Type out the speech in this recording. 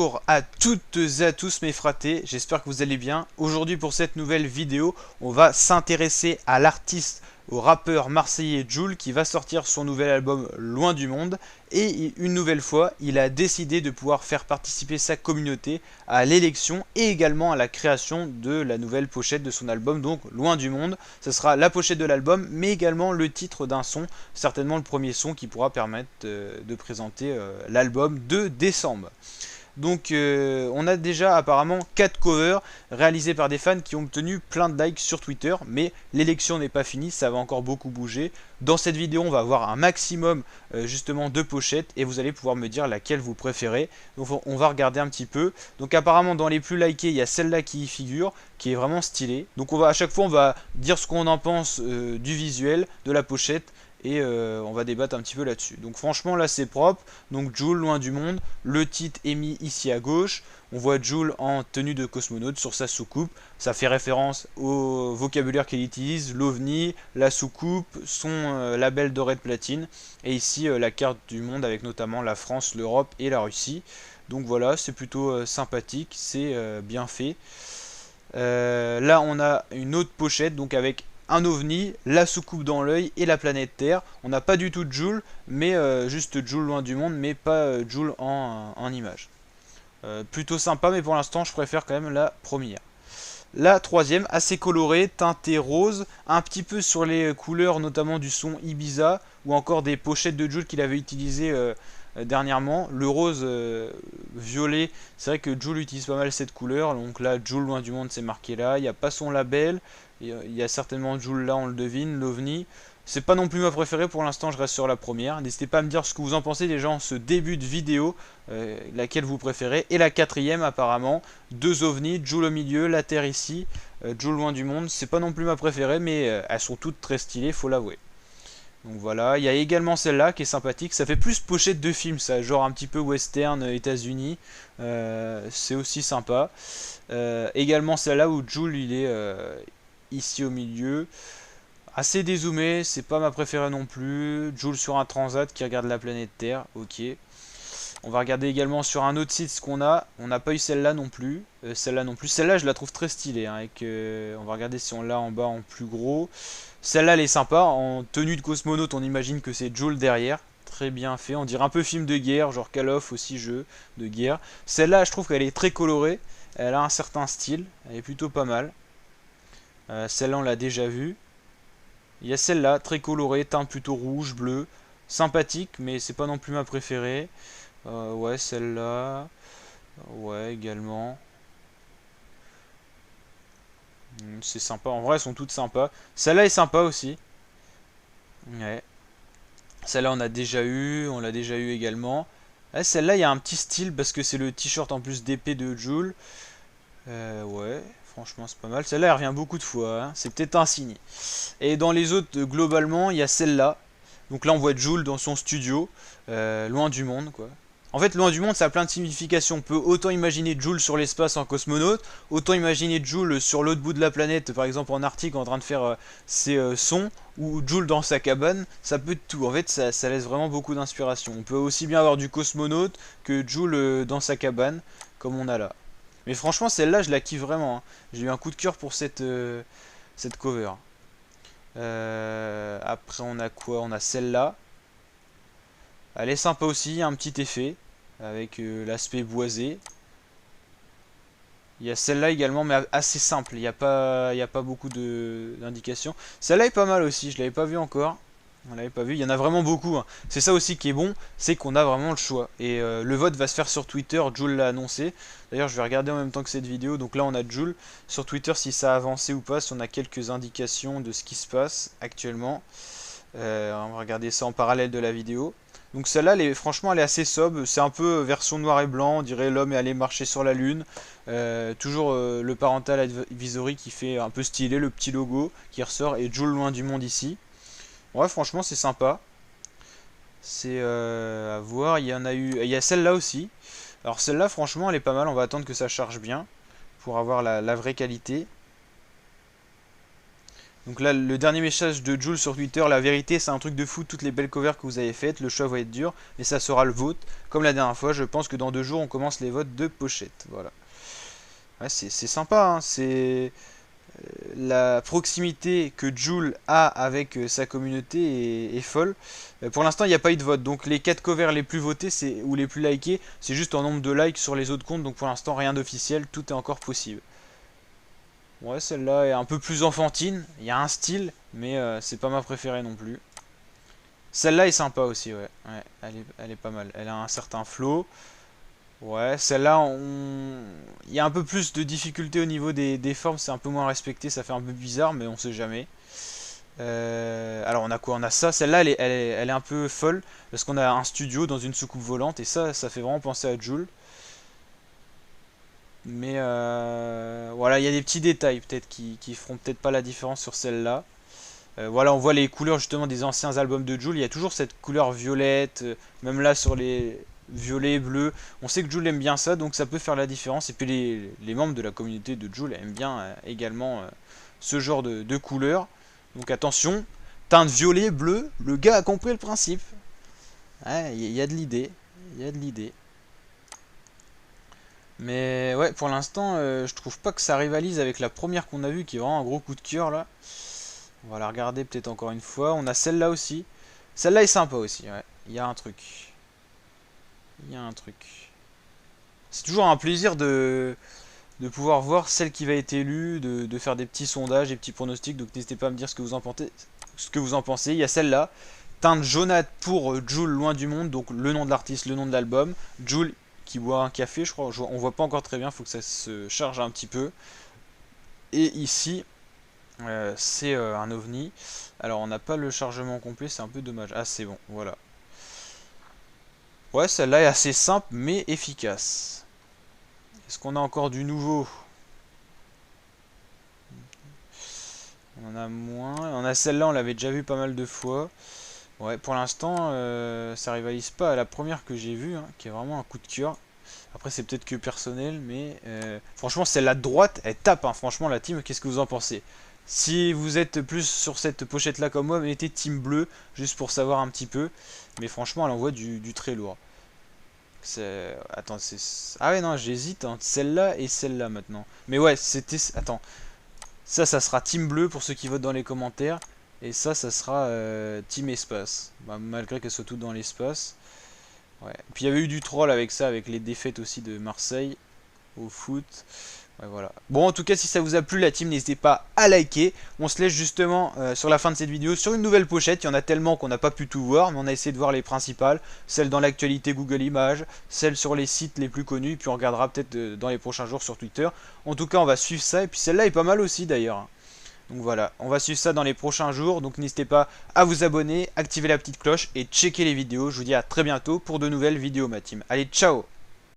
Bonjour à toutes et à tous mes fratés, j'espère que vous allez bien. Aujourd'hui pour cette nouvelle vidéo, on va s'intéresser à l'artiste, au rappeur marseillais Jul qui va sortir son nouvel album Loin du Monde. Et une nouvelle fois, il a décidé de pouvoir faire participer sa communauté à l'élection et également à la création de la nouvelle pochette de son album, donc Loin du Monde. Ce sera la pochette de l'album, mais également le titre d'un son, certainement le premier son qui pourra permettre de présenter l'album de décembre. Donc on a déjà apparemment 4 covers réalisés par des fans qui ont obtenu plein de likes sur Twitter, mais l'élection n'est pas finie, ça va encore beaucoup bouger. Dans cette vidéo on va voir un maximum justement de pochettes et vous allez pouvoir me dire laquelle vous préférez. Donc on va regarder un petit peu. Donc apparemment dans les plus likés il y a celle-là qui y figure, qui est vraiment stylée. Donc à chaque fois on va dire ce qu'on en pense du visuel, de la pochette. Et on va débattre un petit peu là-dessus. Donc franchement là c'est propre. Donc Jul Loin du Monde. Le titre est mis ici à gauche. On voit Jul en tenue de cosmonaute sur sa soucoupe. Ça fait référence au vocabulaire qu'il utilise. L'OVNI, la soucoupe, son label doré de platine. Et ici la carte du monde avec notamment la France, l'Europe et la Russie. Donc voilà, c'est plutôt sympathique. C'est bien fait. Là on a une autre pochette donc avec un ovni, la soucoupe dans l'œil et la planète Terre. On n'a pas du tout de Jul, mais juste Jul Loin du Monde, mais pas Jul en image. Plutôt sympa, mais pour l'instant je préfère quand même la première. La troisième, assez colorée, teintée rose, un petit peu sur les couleurs notamment du son Ibiza, ou encore des pochettes de Jul qu'il avait utilisées dernièrement. Le rose violet, c'est vrai que Jul utilise pas mal cette couleur, donc là Jul Loin du Monde c'est marqué là, il n'y a pas son label, il y a certainement Jul là on le devine, l'OVNI. C'est pas non plus ma préférée pour l'instant, je reste sur la première. N'hésitez pas à me dire ce que vous en pensez déjà en ce début de vidéo, laquelle vous préférez. Et la quatrième apparemment, deux ovnis, Jul au milieu, la Terre ici, Jul Loin du Monde. C'est pas non plus ma préférée, mais elles sont toutes très stylées, faut l'avouer. Donc voilà, il y a également celle-là qui est sympathique. Ça fait plus pochette de film, ça, genre un petit peu western États-Unis. C'est aussi sympa. Également celle-là où Jul il est ici au milieu. Assez dézoomé, c'est pas ma préférée non plus. Jul sur un transat qui regarde la planète Terre, ok. On va regarder également sur un autre site ce qu'on a. On n'a pas eu celle-là non plus. Celle-là non plus. Celle-là, je la trouve très stylée. Hein, avec, on va regarder si on l'a en bas en plus gros. Celle-là, elle est sympa. En tenue de cosmonaute, on imagine que c'est Jul derrière. Très bien fait. On dirait un peu film de guerre, genre Call of aussi, jeu de guerre. Celle-là, je trouve qu'elle est très colorée. Elle a un certain style. Elle est plutôt pas mal. Celle-là, on l'a déjà vue. Il y a celle-là, très colorée, teint plutôt rouge, bleu. Sympathique, mais c'est pas non plus ma préférée. Ouais, celle-là. Ouais, également. C'est sympa. En vrai, elles sont toutes sympas. Celle-là est sympa aussi. Ouais. Celle-là, on a déjà eu. On l'a déjà eu également. Ouais, celle-là, il y a un petit style parce que c'est le t-shirt en plus d'épée de Jul. Ouais. Franchement, c'est pas mal. Celle-là, elle revient beaucoup de fois. Hein. C'est peut-être un signe. Et dans les autres, globalement, il y a celle-là. Donc là, on voit Jul dans son studio. Loin du monde, quoi. En fait, loin du monde, ça a plein de significations. On peut autant imaginer Jul sur l'espace en cosmonaute, autant imaginer Jul sur l'autre bout de la planète, par exemple en Arctique, en train de faire ses sons, ou Jul dans sa cabane. Ça peut être tout. En fait, ça laisse vraiment beaucoup d'inspiration. On peut aussi bien avoir du cosmonaute que Jul dans sa cabane, comme on a là. Mais franchement, celle-là, je la kiffe vraiment. Hein. J'ai eu un coup de cœur pour cette cover. Après, on a quoi? On a celle-là. Elle est sympa aussi, il y a un petit effet avec l'aspect boisé. Il y a celle-là également, mais assez simple. Il y a pas beaucoup d'indications. Celle-là est pas mal aussi, je l'avais pas vue encore. On l'avait pas vu, il y en a vraiment beaucoup. Hein. C'est ça aussi qui est bon, c'est qu'on a vraiment le choix. Et le vote va se faire sur Twitter, Jul l'a annoncé. D'ailleurs, je vais regarder en même temps que cette vidéo. Donc là, on a Jul sur Twitter si ça a avancé ou pas, si on a quelques indications de ce qui se passe actuellement. On va regarder ça en parallèle de la vidéo. Donc celle-là, franchement, elle est assez sobre. C'est un peu version noir et blanc. On dirait l'homme est allé marcher sur la lune. Toujours le parental advisory qui fait un peu stylé, le petit logo qui ressort et Jul Loin du Monde ici. Ouais, franchement, c'est sympa. C'est à voir. Il y en a eu. Il y a celle-là aussi. Alors celle-là, franchement, elle est pas mal. On va attendre que ça charge bien pour avoir la vraie qualité. Donc là, le dernier message de Jules sur Twitter, la vérité, c'est un truc de fou, toutes les belles covers que vous avez faites, le choix va être dur, mais ça sera le vote. Comme la dernière fois, je pense que dans 2 jours, on commence les votes de pochette. Voilà. Ouais, c'est sympa, hein, c'est la proximité que Joule a avec sa communauté est folle. Pour l'instant, il n'y a pas eu de vote. Donc les 4 covers les plus votés ou les plus likés, c'est juste en nombre de likes sur les autres comptes. Donc pour l'instant, rien d'officiel. Tout est encore possible. Ouais, celle-là est un peu plus enfantine. Il y a un style, mais c'est pas ma préférée non plus. Celle-là est sympa aussi, ouais. Ouais, elle est pas mal. Elle a un certain flow. Ouais, celle-là, il y a un peu plus de difficulté au niveau des formes, c'est un peu moins respecté, ça fait un peu bizarre, mais on sait jamais. Alors on a quoi? On a ça, celle-là elle est un peu folle, parce qu'on a un studio dans une soucoupe volante, et ça fait vraiment penser à Joule. Mais voilà, il y a des petits détails peut-être qui feront peut-être pas la différence sur celle-là. Voilà, on voit les couleurs justement des anciens albums de Jul. Il y a toujours cette couleur violette, même là sur les violets, bleus. On sait que Jul aime bien ça, donc ça peut faire la différence. Et puis les membres de la communauté de Jul aiment bien également ce genre de couleurs. Donc attention, teinte violet, bleu, le gars a compris le principe. Ouais, il y a de l'idée, il y a de l'idée. Mais ouais, pour l'instant, je trouve pas que ça rivalise avec la première qu'on a vue, qui est vraiment un gros coup de cœur là. On va la regarder peut-être encore une fois. On a celle-là aussi. Celle-là est sympa aussi, ouais. Il y a un truc. Il y a un truc. C'est toujours un plaisir de pouvoir voir celle qui va être élue, de faire des petits sondages, des petits pronostics. Donc n'hésitez pas à me dire ce que vous en pensez. Il y a celle-là. Teinte jaunâtre pour Jul loin du monde. Donc le nom de l'artiste, le nom de l'album. Jul qui boit un café, je crois. On voit pas encore très bien, il faut que ça se charge un petit peu. Et ici, c'est un ovni. Alors on n'a pas le chargement complet, c'est un peu dommage. Ah c'est bon, voilà. Ouais, celle-là est assez simple mais efficace. Est-ce qu'on a encore du nouveau? On en a moins. On a celle-là, on l'avait déjà vu pas mal de fois. Ouais, pour l'instant, ça rivalise pas à la première que j'ai vue, hein, qui est vraiment un coup de cœur. Après, c'est peut-être que personnel, mais franchement, celle-là de droite, elle tape. Hein. Franchement, la team, qu'est-ce que vous en pensez? Si vous êtes plus sur cette pochette-là comme moi, mettez team bleu, juste pour savoir un petit peu. Mais franchement, elle envoie du très lourd. Attends, c'est... Ah ouais, non, j'hésite entre celle-là et celle-là maintenant. Mais ouais, c'était... Attends. Ça sera team bleu pour ceux qui votent dans les commentaires. Et ça sera team espace. Bah, malgré qu'elles soient toutes dans l'espace. Ouais. Puis il y avait eu du troll avec ça, avec les défaites aussi de Marseille au foot. Ouais, voilà. Bon, en tout cas, si ça vous a plu, la team, n'hésitez pas à liker. On se laisse justement sur la fin de cette vidéo sur une nouvelle pochette. Il y en a tellement qu'on n'a pas pu tout voir, mais on a essayé de voir les principales. Celles dans l'actualité Google Images, celles sur les sites les plus connus, et puis on regardera peut-être dans les prochains jours sur Twitter. En tout cas, on va suivre ça, et puis celle-là est pas mal aussi d'ailleurs. Donc voilà, on va suivre ça dans les prochains jours. Donc n'hésitez pas à vous abonner, activer la petite cloche et checker les vidéos. Je vous dis à très bientôt pour de nouvelles vidéos, ma team. Allez, ciao!